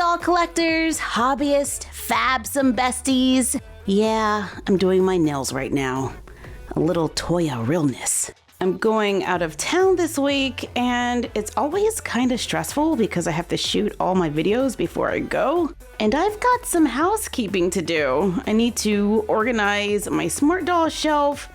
doll collectors, hobbyists, fabsome besties. Yeah, I'm doing my nails right now. A little Toya realness. I'm going out of town this week and it's always kind of stressful because I have to shoot all my videos before I go. And I've got some housekeeping to do. I need to organize my smart doll shelf.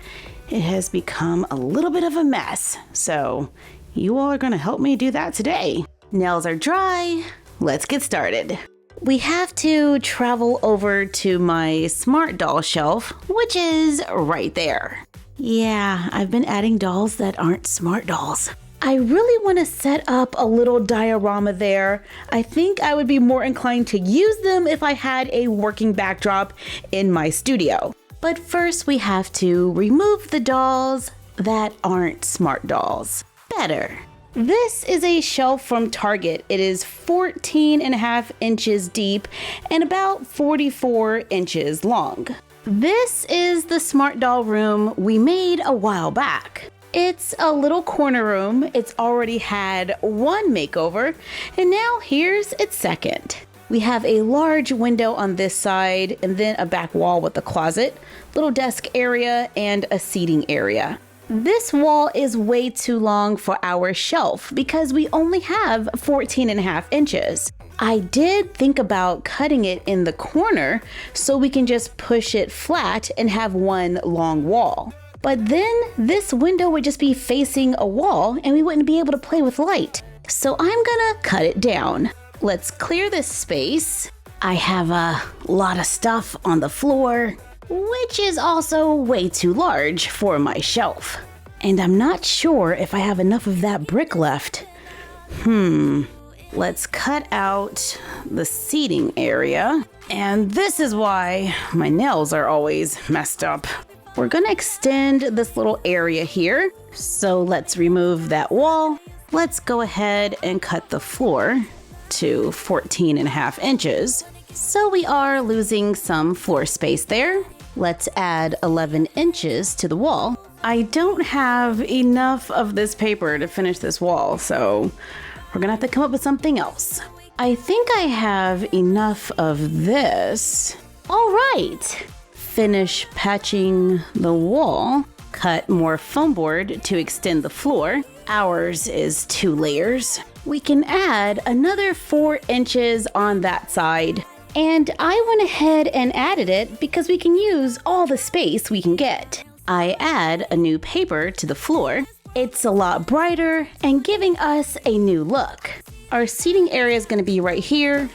It has become a little bit of a mess. So you all are gonna help me do that today. Nails are dry. Let's get started. We have to travel over to my smart doll shelf, which is right there. Yeah, I've been adding dolls that aren't smart dolls. I really want to set up a little diorama there. I think I would be more inclined to use them if I had a working backdrop in my studio. But first we have to remove the dolls that aren't smart dolls. Better. This is a shelf from Target. It is 14.5 inches deep and about 44 inches long. This is the smart doll room we made a while back. It's a little corner room. It's already had one makeover, and now here's its second. We have a large window on this side and then a back wall with a closet, little desk area, and a seating area. This wall is way too long for our shelf because we only have 14.5 inches. I did think about cutting it in the corner so we can just push it flat and have one long wall. But then this window would just be facing a wall and we wouldn't be able to play with light. So I'm gonna cut it down. Let's clear this space. I have a lot of stuff on the floor, which is also way too large for my shelf. And I'm not sure if I have enough of that brick left. Let's cut out the seating area. And this is why my nails are always messed up. We're gonna extend this little area here. So let's remove that wall. Let's go ahead and cut the floor to 14.5 inches. So we are losing some floor space there. Let's add 11 inches to the wall. I don't have enough of this paper to finish this wall, so we're gonna have to come up with something else. I think I have enough of this. All right, finish patching the wall. Cut more foam board to extend the floor. Ours is 2 layers. We can add another 4 inches on that side. And I went ahead and added it because we can use all the space we can get. I add a new paper to the floor. It's a lot brighter and giving us a new look. Our seating area is going to be right here.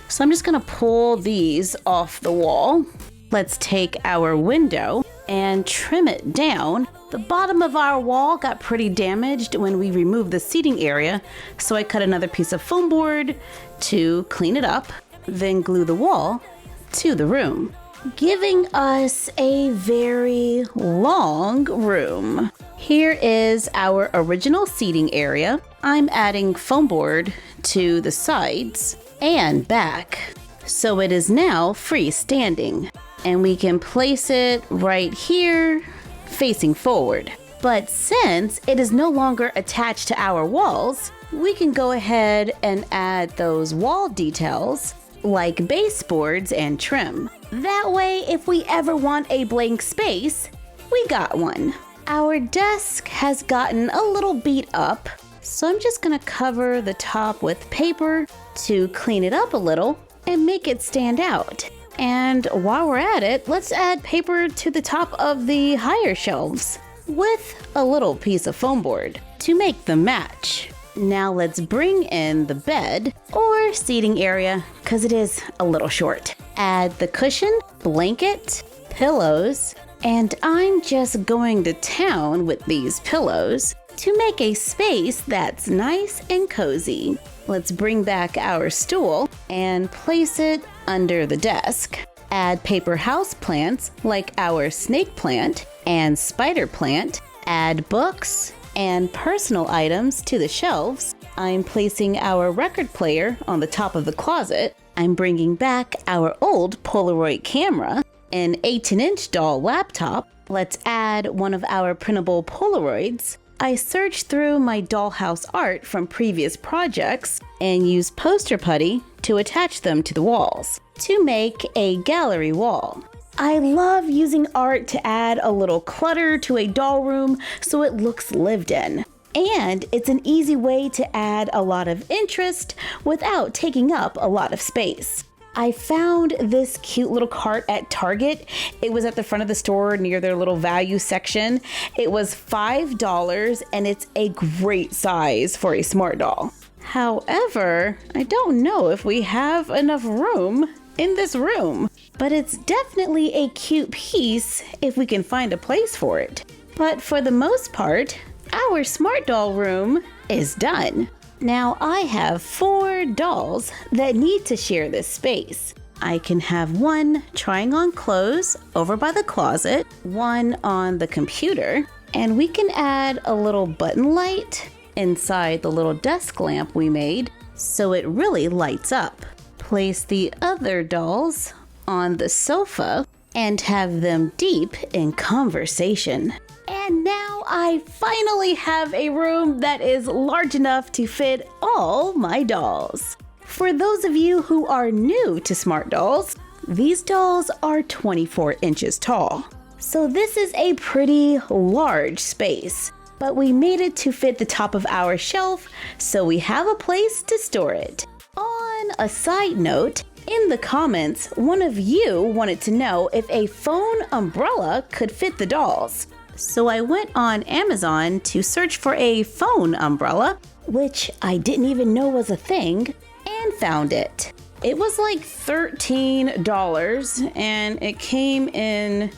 So I'm just going to pull these off the wall. Let's take our window and trim it down. The bottom of our wall got pretty damaged when we removed the seating area. So I cut another piece of foam board to clean it up, then glue the wall to the room, giving us a very long room. Here is our original seating area. I'm adding foam board to the sides and back, so it is now freestanding. And we can place it right here, facing forward. But since it is no longer attached to our walls, we can go ahead and add those wall details like baseboards and trim. That way, if we ever want a blank space, we got one. Our desk has gotten a little beat up, so I'm just gonna cover the top with paper to clean it up a little and make it stand out. And while we're at it, let's add paper to the top of the higher shelves with a little piece of foam board to make them match. Now let's bring in the bed or seating area because it is a little short. Add the cushion, blanket, pillows, and I'm just going to town with these pillows to make a space that's nice and cozy. Let's bring back our stool and place it under the desk. Add paper house plants like our snake plant and spider plant. Add books and personal items to the shelves. I'm placing our record player on the top of the closet. I'm bringing back our old Polaroid camera, an 18-inch doll laptop. Let's add one of our printable Polaroids. I searched through my dollhouse art from previous projects and used poster putty to attach them to the walls to make a gallery wall. I love using art to add a little clutter to a doll room so it looks lived in. And it's an easy way to add a lot of interest without taking up a lot of space. I found this cute little cart at Target. It was at the front of the store near their little value section. It was $5 and it's a great size for a smart doll. However, I don't know if we have enough room in this room, but it's definitely a cute piece if we can find a place for it. But for the most part, our smart doll room is done. Now I have 4 dolls that need to share this space. I can have one trying on clothes over by the closet, one on the computer, and we can add a little button light inside the little desk lamp we made so it really lights up. Place the other dolls on the sofa and have them deep in conversation. And now I finally have a room that is large enough to fit all my dolls. For those of you who are new to smart dolls, these dolls are 24 inches tall. So this is a pretty large space, but we made it to fit the top of our shelf, so we have a place to store it. On a side note, in the comments, one of you wanted to know if a phone umbrella could fit the dolls. So I went on Amazon to search for a phone umbrella, which I didn't even know was a thing, and found it. It was like $13 and it came in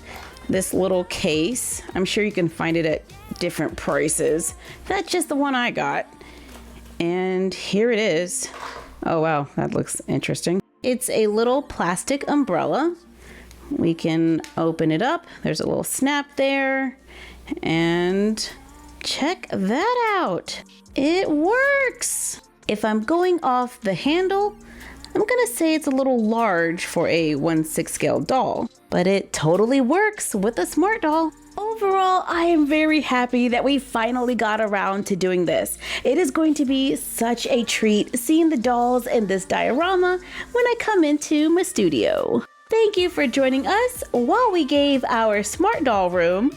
this little case. I'm sure you can find it at different prices. That's just the one I got. And here it is. Oh wow, that looks interesting. It's a little plastic umbrella. We can open it up. There's a little snap there. And check that out. It works. If I'm going off the handle, I'm gonna say it's a little large for a 1/6 scale doll, but it totally works with a smart doll. Overall, I am very happy that we finally got around to doing this. It is going to be such a treat seeing the dolls in this diorama when I come into my studio. Thank you for joining us while we gave our smart doll room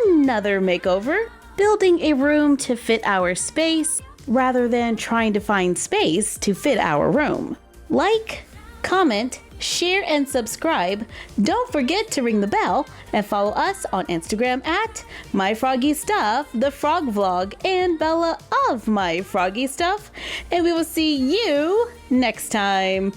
another makeover, building a room to fit our space rather than trying to find space to fit our room. Like, comment, share, and subscribe. Don't forget to ring the bell and follow us on Instagram at MyFroggyStuff, the Frog Vlog, and Bella of MyFroggyStuff. And we will see you next time.